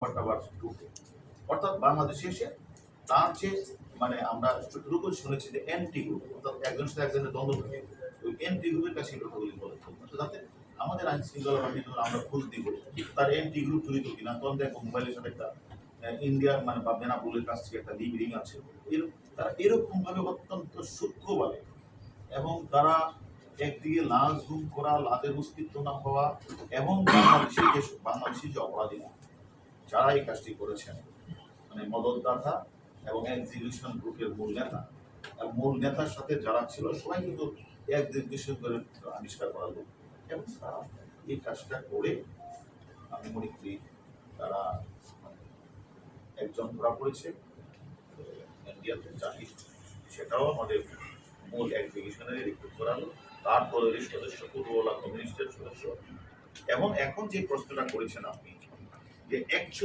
আবার ঢুকে অর্থাৎ বাংলাদেশে এসে তার যে মানে আমরা যতটুকু শুনেছি যে এন্টি গ্রুপ অর্থাৎ একজনের সাথে একজনের দ্বন্দ্ব থাকে ওই এন্টি গ্রুপের কাছে এই কথাগুলি বলে যাতে আমাদের আইন শৃঙ্খলা বাহিনী যখন আমরা খোঁজ দিব তার এন্টি গ্রুপ জড়িত কিনা তখন দেখো মোবাইলের সাথে একটা ইন্ডিয়ার মানে বা বেনাপুলের কাছ থেকে একটা লিভ রিং আছে তারা এরকম ভাবে অত্যন্ত সূক্ষ্মভাবে এবং তারা একদিকে লাশ গুম করা লাশের অস্তিত্ব না হওয়া এবং বাংলাদেশি যে অপরাধীরা যারা এই কাজটি করেছেন মানে মদতদাতা এবং এক্সিকিউশন গ্রুপের মূল নেতা এবং মূল নেতার সাথে যারা ছিল সবাই কিন্তু এক নির্দিষ্ট করে আবিষ্কার করা লোক এবং তারা এই কাজটা করে আমি মনে করি তারা একজন ধরা পড়েছে ইন্ডিয়াতে জাহিদ সেটাও আমাদের মূল এক্সিকিউশনের রিক্রুট করালো তার দলের সদস্য পূর্বলা কমিউনিস্টের সদস্য এবং এখন যে প্রশ্নটা করেছেন আপনি যে অ্যাকচুয়ালি